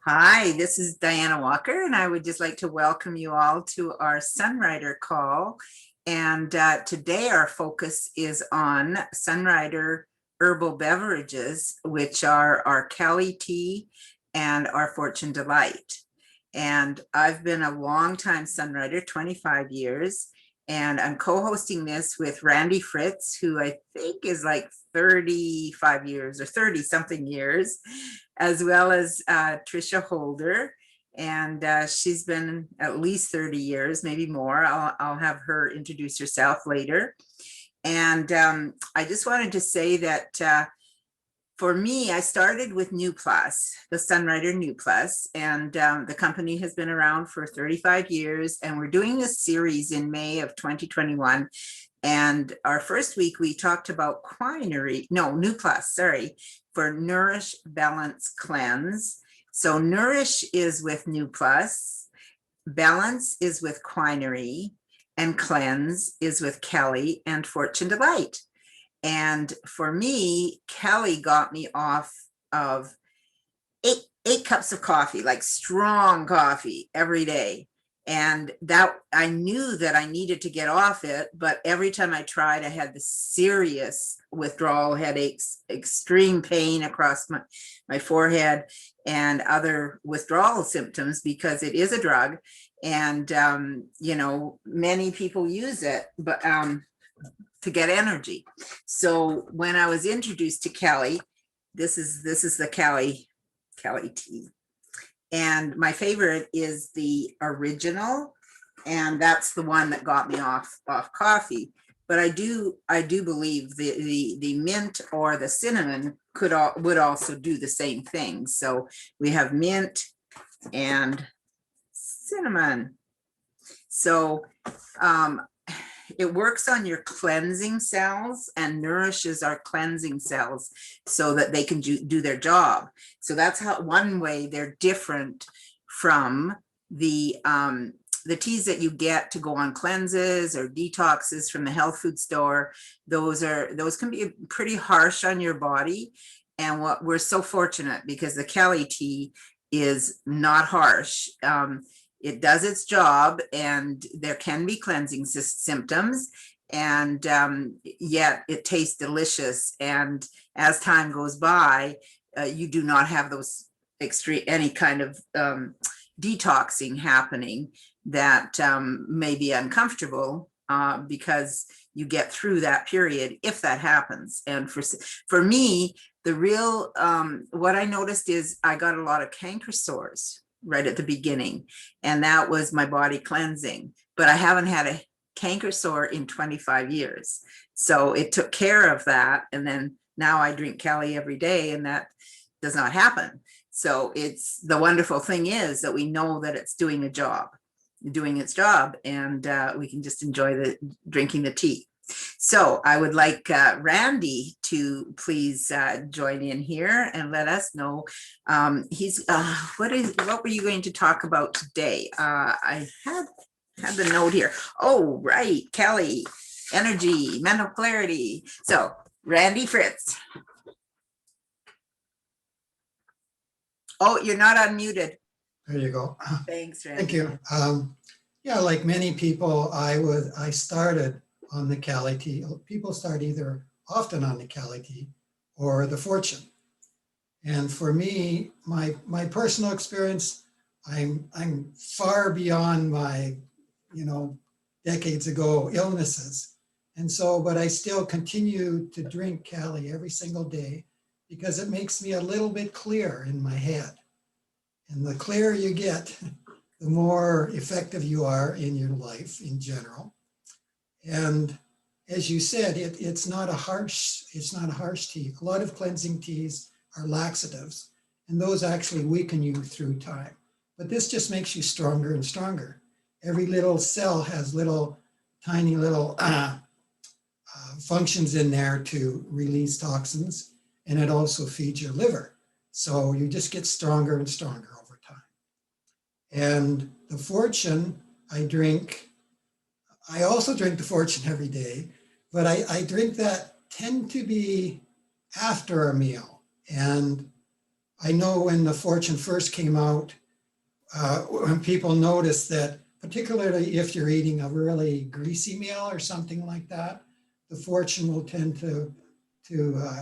Hi, this is Diana Walker, and I would just like to welcome you all to our Sunrider call. And today our focus is on Sunrider herbal beverages, which are our Calli Tea and our Fortune Delight. And I've been a long-time Sunrider, 25 years, and I'm co-hosting this with Randy Fritz, who I think is like 35 years or 30 something years, as well as Trisha Holder. And she's been at least 30 years, maybe more. I'll have her introduce herself later. And I just wanted to say that for me, I started with New Plus, the Sunrider New Plus, and the company has been around for 35 years. And we're doing this series in May of 2021. And our first week, we talked about New Plus, sorry, for Nourish, Balance, Cleanse. So Nourish is with New Plus, Balance is with Quinary, and Cleanse is with Calli and Fortune Delight. And for me, Calli got me off of eight cups of coffee, like strong coffee every day. And that I knew that I needed to get off it, but every time I tried, I had the serious withdrawal headaches, extreme pain across my forehead, and other withdrawal symptoms because it is a drug. And, many people use it, but to get energy. So when I was introduced to Calli, this is the Calli Tea. And my favorite is the original, and that's the one that got me off coffee. But I do believe the mint or the cinnamon would also do the same thing. So we have mint and cinnamon. So it works on your cleansing cells and nourishes our cleansing cells so that they can do their job. So that's how one way they're different from the teas that you get to go on cleanses or detoxes from the health food store. Those can be pretty harsh on your body. And what we're so fortunate because the Calli tea is not harsh. It does its job, and there can be cleansing symptoms, and yet it tastes delicious. And as time goes by, you do not have those any kind of detoxing happening that may be uncomfortable because you get through that period if that happens. And for me, the real what I noticed is I got a lot of canker sores right at the beginning, and that was my body cleansing. But I haven't had a canker sore in 25 years, so it took care of that. And then now I drink Calli every day, and that does not happen. So it's the wonderful thing is that we know that it's doing its job, and we can just enjoy drinking the tea. So I would like Randy to please join in here and let us know. What were you going to talk about today? I had the note here. Oh, right, Calli, energy, mental clarity. So Randy Fritz. Oh, you're not unmuted. There you go. Thanks, Randy. Thank you. Yeah, like many people, I started on the Calli tea. People start often on the Calli tea or the Fortune. And for me, my personal experience, I'm far beyond my, decades ago illnesses. And so, but I still continue to drink Calli every single day because it makes me a little bit clear in my head. And the clearer you get, the more effective you are in your life in general. And as you said, it's not a harsh tea. A lot of cleansing teas are laxatives, and those actually weaken you through time. But this just makes you stronger and stronger. Every little cell has tiny little functions in there to release toxins, and it also feeds your liver. So you just get stronger and stronger over time. And the Fortune, I also drink the Fortune every day, but I drink that tend to be after a meal. And I know when the Fortune first came out, when people noticed that, particularly if you're eating a really greasy meal or something like that, the Fortune will tend to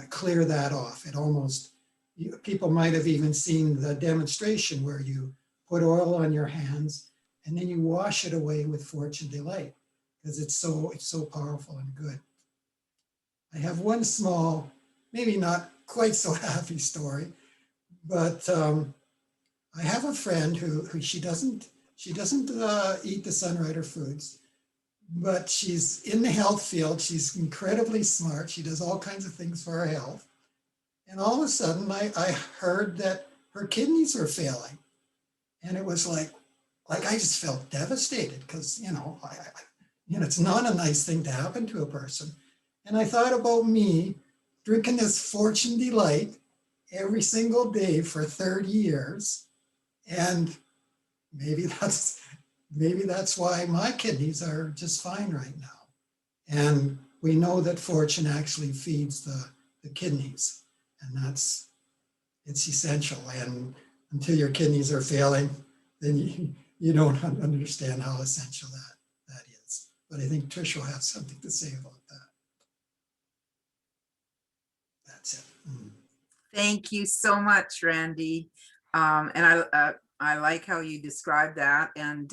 clear that off. It almost, people might have even seen the demonstration where you put oil on your hands and then you wash it away with Fortune Delight because it's so powerful and good. I have one small, maybe not quite so happy story, but I have a friend who she doesn't eat the Sunrider foods, but she's in the health field. She's incredibly smart. She does all kinds of things for her health. And all of a sudden I heard that her kidneys were failing. And it was like I just felt devastated because, it's not a nice thing to happen to a person. And I thought about me drinking this Fortune Delight every single day for 30 years. And maybe that's why my kidneys are just fine right now. And we know that Fortune actually feeds the kidneys, and it's essential. And until your kidneys are failing, then you don't understand how essential that is. But I think Trish will have something to say about that. That's it. Thank you so much, Randy. And I like how you describe that. And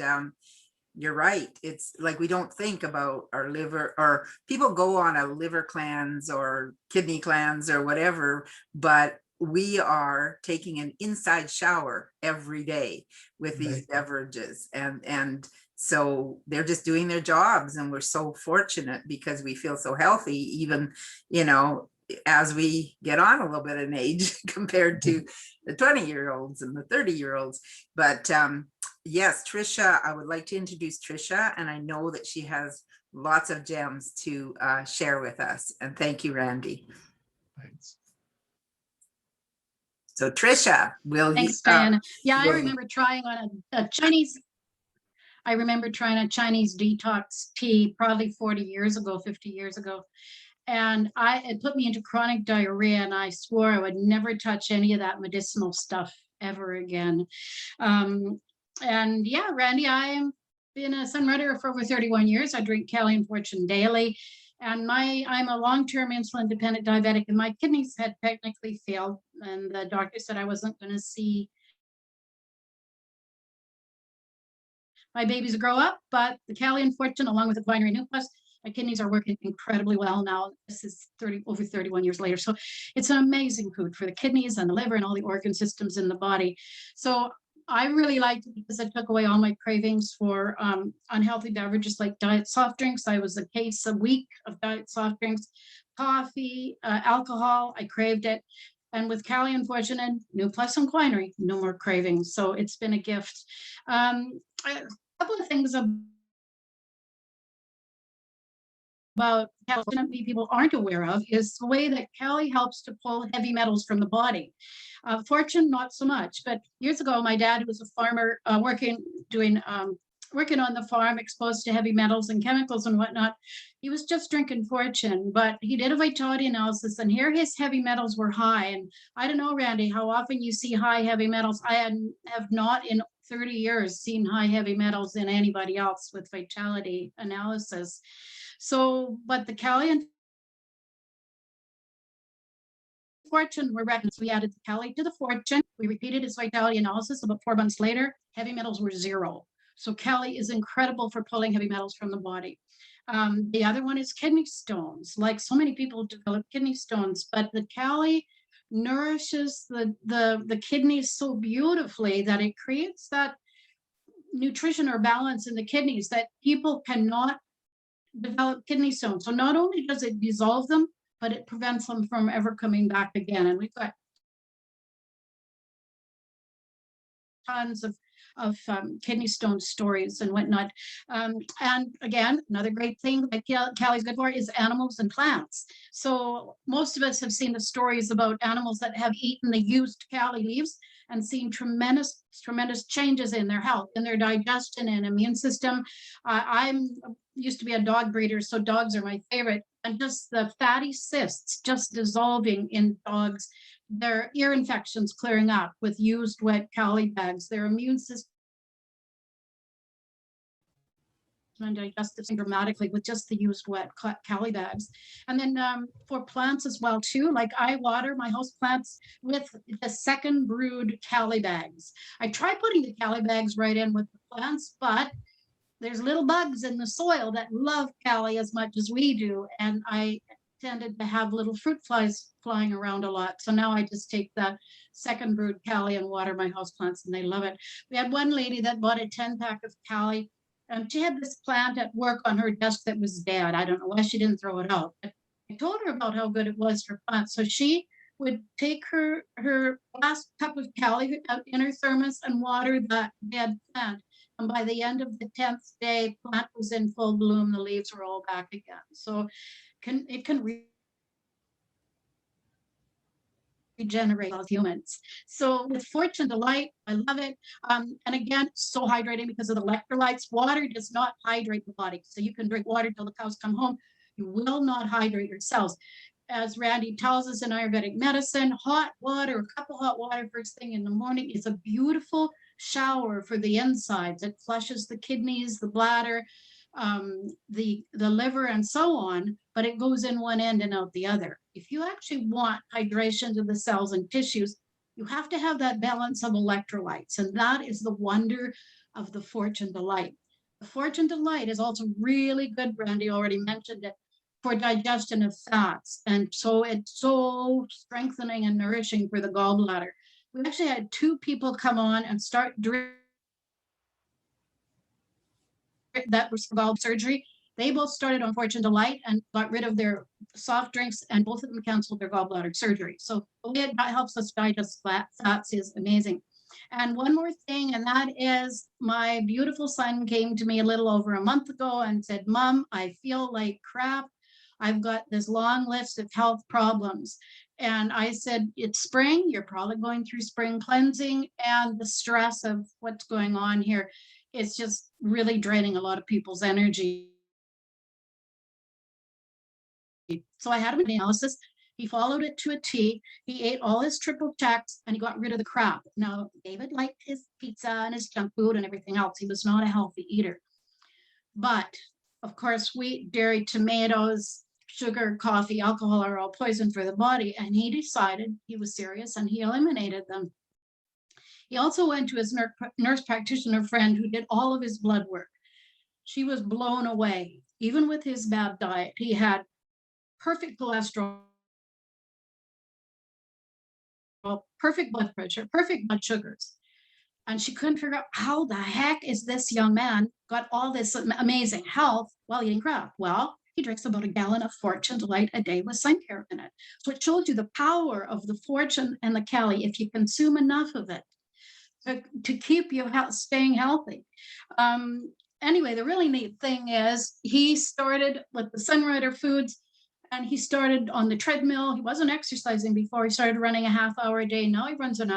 you're right. It's like we don't think about our liver, or people go on a liver cleanse or kidney cleanse or whatever, but we are taking an inside shower every day with these beverages. And so they're just doing their jobs, and we're so fortunate because we feel so healthy, even, as we get on a little bit in age compared to the 20-year-olds and the 30-year-olds. But yes, Trisha, I would like to introduce Trisha, and I know that she has lots of gems to share with us. And thank you, Randy. Thanks. So Trisha, Thanks, Diana. Yeah, I remember trying on a Chinese detox tea probably 40 years ago, 50 years ago. And it put me into chronic diarrhea, and I swore I would never touch any of that medicinal stuff ever again. And yeah, Randy, I've been a Sunrider for over 31 years. I drink Calli and Fortune daily. And I'm a long-term insulin-dependent diabetic, and my kidneys had technically failed. And the doctor said I wasn't going to see my babies grow up, but the Calli and Fortune, along with the Quinary New Plus, my kidneys are working incredibly well now. This is over 31 years later. So it's an amazing food for the kidneys and the liver and all the organ systems in the body. So I really liked it because it took away all my cravings for unhealthy beverages like diet soft drinks. I was a case a week of diet soft drinks, coffee, alcohol. I craved it. And with Calli and Fortune and New Plus and Quinary, no more cravings. So it's been a gift. A couple of things about Calli people aren't aware of is the way that Calli helps to pull heavy metals from the body. Fortune, not so much. But years ago, my dad, who was a farmer, working on the farm, exposed to heavy metals and chemicals and whatnot, he was just drinking Fortune, but he did a vitality analysis, and here his heavy metals were high. And I don't know, Randy, how often you see high heavy metals. I have not in 30 years seen high heavy metals in anybody else with vitality analysis. So, but the Calli and Fortune were recommended. So we added the Calli to the Fortune. We repeated his vitality analysis about 4 months later. Heavy metals were 0. So Calli is incredible for pulling heavy metals from the body. The other one is kidney stones. Like so many people develop kidney stones, but the Calli nourishes the kidneys so beautifully that it creates that nutrition or balance in the kidneys that people cannot develop kidney stones. So not only does it dissolve them, but it prevents them from ever coming back again. And we've got tons of kidney stone stories and whatnot. And again, another great thing that Calli's good for is animals and plants. So most of us have seen the stories about animals that have eaten the used Calli leaves and seen tremendous changes in their health, in their digestion and immune system. I'm used to be a dog breeder, so dogs are my favorite. And just the fatty cysts just dissolving in dogs their ear infections clearing up with used wet Calli bags, their immune system and digestive system dramatically with just the used wet Calli bags. And then for plants as well too, like I water my house plants with the second brewed Calli bags. I tried putting the Calli bags right in with the plants, but there's little bugs in the soil that love Calli as much as we do. And I tended to have little fruit flies flying around a lot. So now I just take the second brewed Calli and water my houseplants, and they love it. We had one lady that bought a 10-pack of Calli, and she had this plant at work on her desk that was dead. I don't know why she didn't throw it out, but I told her about how good it was for plants. So she would take her last cup of Calli in her thermos and water that dead plant. And by the end of the 10th day, plant was in full bloom. The leaves were all back again. So it can regenerate all humans. So with Fortune Delight, I love it. And again, so hydrating because of the electrolytes. Water does not hydrate the body. So you can drink water till the cows come home. You will not hydrate your cells. As Randy tells us in Ayurvedic medicine, hot water, a cup of hot water first thing in the morning is a beautiful shower for the insides. It flushes the kidneys, the bladder, the liver, and so on, but it goes in one end and out the other. If you actually want hydration to the cells and tissues, you have to have that balance of electrolytes, and that is the wonder of the Fortune Delight. The Fortune Delight is also really good, Brandy already mentioned it, for digestion of fats, and so it's so strengthening and nourishing for the gallbladder. We actually had 2 people come on and start drinking that was gall surgery. They both started on Fortune Delight and got rid of their soft drinks, and both of them canceled their gallbladder surgery. So the way it helps us digest fats is amazing. And one more thing, and that is my beautiful son came to me a little over a month ago and said, "Mom, I feel like crap. I've got this long list of health problems." And I said, "It's spring. You're probably going through spring cleansing, and the stress of what's going on here, it's just really draining a lot of people's energy." So I had him an analysis. He followed it to a T. He ate all his triple checks and he got rid of the crap. Now, David liked his pizza and his junk food and everything else. He was not a healthy eater. But of course, wheat, dairy, tomatoes, sugar, coffee, alcohol are all poison for the body. And he decided he was serious and he eliminated them. He also went to his nurse practitioner friend who did all of his blood work. She was blown away. Even with his bad diet, he had perfect cholesterol, perfect blood pressure, perfect blood sugars. And she couldn't figure out how the heck is this young man got all this amazing health while eating crap. Well, he drinks about a gallon of Fortune Delight a day with sun care in it. So it shows you the power of the Fortune and the Calli if you consume enough of it to keep you staying healthy. Anyway, the really neat thing is he started with the Sunrider foods, and he started on the treadmill. He wasn't exercising before. He started running a half hour a day. Now he runs an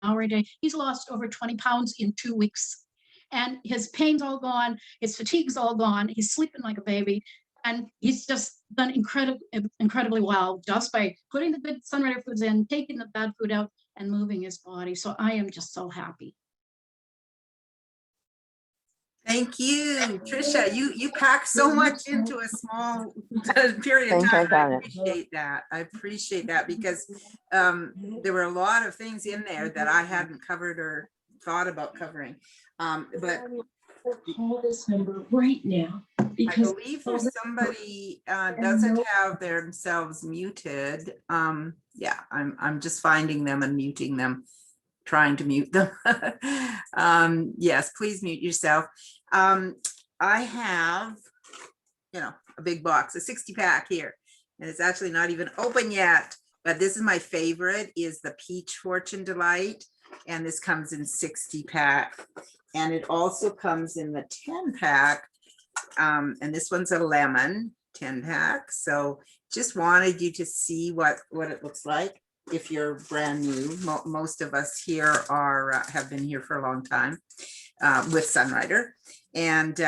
hour a day. He's lost over 20 pounds in 2 weeks. And his pain's all gone. His fatigue's all gone. He's sleeping like a baby. And he's just done incredibly well just by putting the good Sunrider foods in, taking the bad food out, and moving his body. So I am just so happy. Thank you, Trisha. You pack so much into a small period of time. I appreciate that. I appreciate that because there were a lot of things in there that I hadn't covered or thought about covering. But call this number right now because I believe if somebody doesn't have themselves muted, yeah, I'm just finding them and muting them. Trying to mute them. Yes, please mute yourself. I have, a big box, a 60-pack here, and it's actually not even open yet, but this is my favorite, is the Peach Fortune Delight, and this comes in 60-pack, and it also comes in the 10-pack, and this one's a lemon 10-pack, so just wanted you to see what it looks like. If you're brand new, most of us here are have been here for a long time with Sunrider. And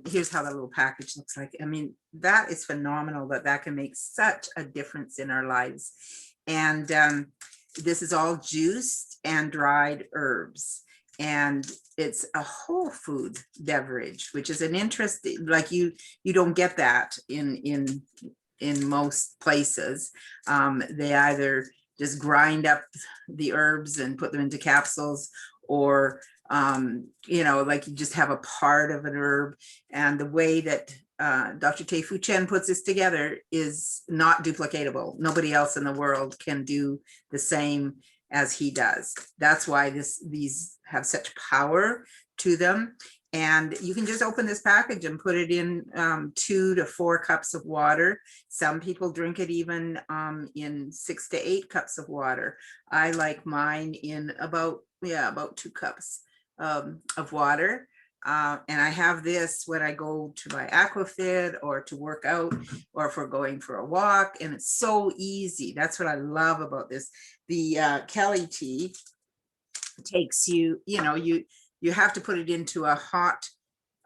here's how the little package looks like. I mean, that is phenomenal that can make such a difference in our lives. And this is all juiced and dried herbs. And it's a whole food beverage, which is an interesting, like you don't get that in most places. They either just grind up the herbs and put them into capsules, or you know, like you just have a part of an herb. And the way that Dr. Tei Fu Chen puts this together is not duplicatable. Nobody else in the world can do the same as he does. That's why these have such power to them. And you can just open this package and put it in 2 to 4 cups of water. Some people drink it even in 6 to 8 cups of water. I like mine in about 2 cups of water. And I have this when I go to my aquafit or to work out, or if we're going for a walk, and it's so easy. That's what I love about this. The Calli tea takes you, you know, you have to put it into hot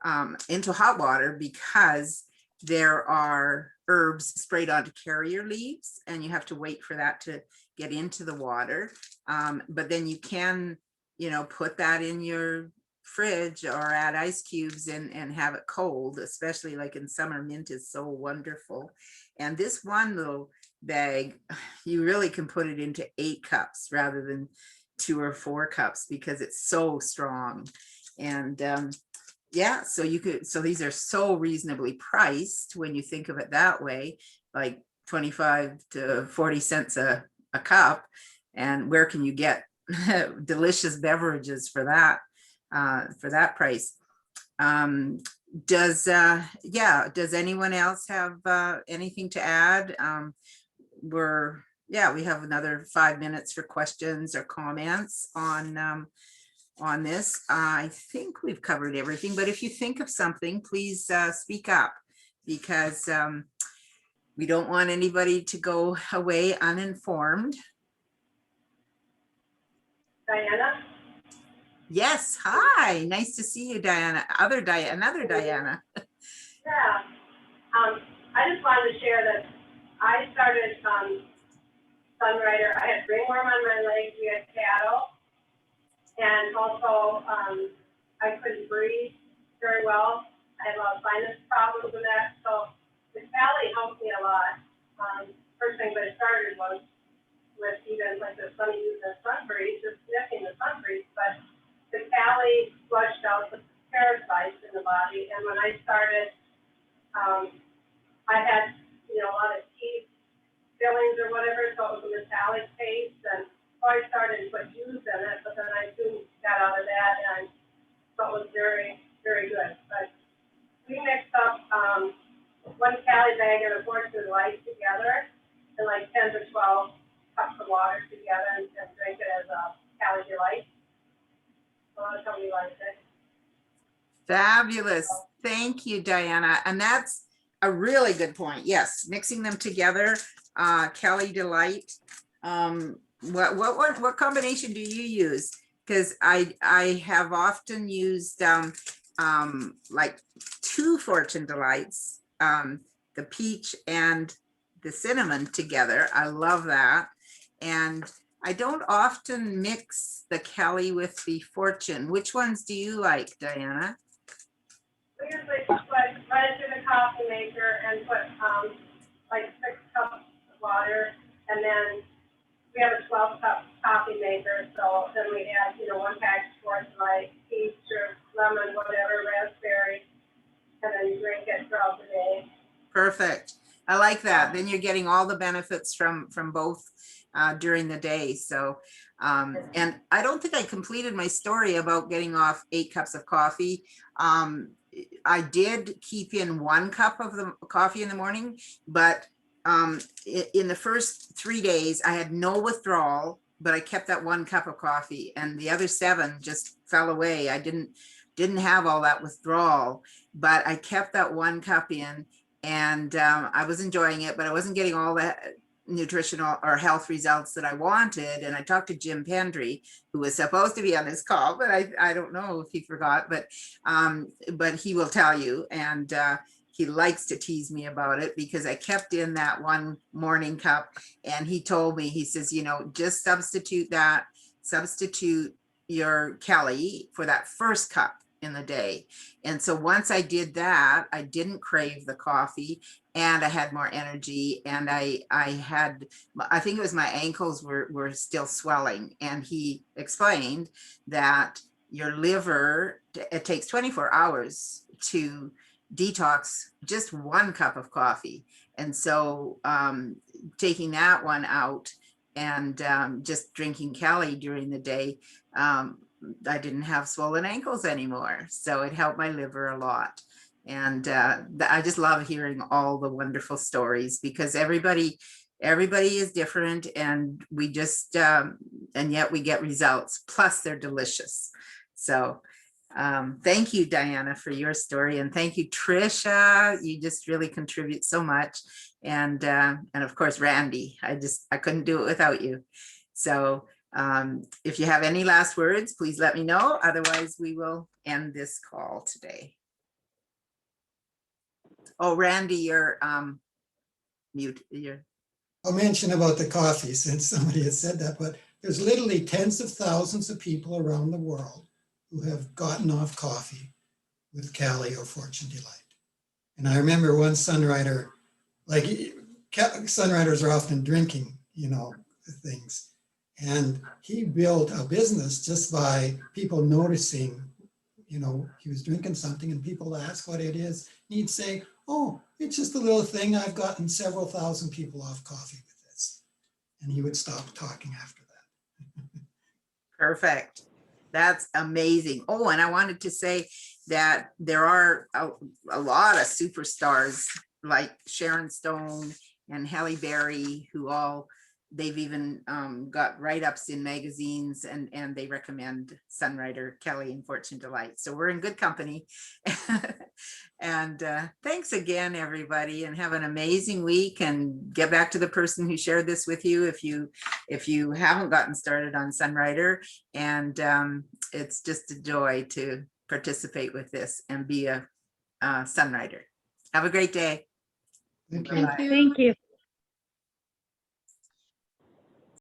water, because there are herbs sprayed onto carrier leaves, and you have to wait for that to get into the water. But then you can, you know, put that in your fridge or add ice cubes and have it cold, especially like in summer. Mint is so wonderful. And this one little bag, you really can put it into 8 cups rather than 2 or 4 cups, because it's so strong. And yeah, so these are so reasonably priced when you think of it that way, like 25 to 40 cents a cup. And where can you get delicious beverages for that price? Does anyone else have anything to add? We have another 5 minutes for questions or comments on this. I think we've covered everything, but if you think of something, please speak up, because we don't want anybody to go away uninformed. Diana? Yes, hi, nice to see you, Diana. Another Diana. Yeah. I just wanted to share that I started Sunrider. I had ringworm on my legs. We had cattle. And also, I couldn't breathe very well. I had a lot of sinus problems with that. So the Calli helped me a lot. First thing that I started was with even like the sun breeze, just sniffing the sun breeze. But the Calli flushed out the parasites in the body. And when I started, I had, you know, a lot of teeth fillings or whatever, so it was a metallic taste. And so I started to put juice in it, but then I soon got out of that, and so it was very, very good. But we mixed up 1 Calli bag and a portion of light together, and like 10 to 12 cups of water together, and drink it as a Calli Delight. So that's how we liked it. Fabulous. Thank you, Diana. And that's a really good point. Yes, mixing them together, Calli Delight. What combination do you use? Because I have often used like 2 Fortune Delights, the peach and the cinnamon together. I love that. And I don't often mix the Calli with the Fortune. Which ones do you like, Diana? We usually put right into the coffee maker and put like 6 cups of water, and then we have a 12-cup coffee maker, so then we add, you know, 1 package worth like peach or lemon, whatever, raspberry, and then you drink it throughout the day. Perfect. I like that. Then you're getting all the benefits from both during the day. So, and I don't think I completed my story about getting off 8 cups of coffee. I did keep in 1 cup of the coffee in the morning, but in the first 3 days, I had no withdrawal, but I kept that 1 cup of coffee, and the other 7 just fell away. I didn't have all that withdrawal, but I kept that 1 cup in, and I was enjoying it, but I wasn't getting all nutritional or health results that I wanted. And I talked to Jim Pendry, who was supposed to be on this call, but I don't know if he forgot, but he will tell you. And he likes to tease me about it because I kept in that one morning cup, and he told me, he says, you know, just substitute your Calli for that first cup in the day. And so once I did that, I didn't crave the coffee, and I had more energy, and I think it was my ankles were still swelling. And he explained that your liver, it takes 24 hours to detox just one cup of coffee. And so taking that one out and just drinking Calli during the day, I didn't have swollen ankles anymore. So it helped my liver a lot. And I just love hearing all the wonderful stories, because everybody is different, and we just, and yet we get results, plus they're delicious. So thank you, Diana, for your story. And thank you, Trisha. You just really contribute so much. And of course, Randy, I couldn't do it without you. So if you have any last words, please let me know. Otherwise, we will end this call today. Oh, Randy, you're mute. I'll mention about the coffee, since somebody has said that, but there's literally tens of thousands of people around the world who have gotten off coffee with Calli or Fortune Delight. And I remember one Sunrider, like Sunriders are often drinking, you know, things. And he built a business just by people noticing, you know, he was drinking something and people ask what it is. And he'd say, oh, it's just a little thing. I've gotten several thousand people off coffee with this. And he would stop talking after that. Perfect. That's amazing. Oh, and I wanted to say that there are a lot of superstars like Sharon Stone and Halle Berry, who they've even got write-ups in magazines, and they recommend Sunrider, Calli, and Fortune Delight. So we're in good company. And thanks again, everybody, and have an amazing week, and get back to the person who shared this with you if you haven't gotten started on Sunrider. And it's just a joy to participate with this and be a Sunrider. Have a great day. Thank you. Thank you. Thank you.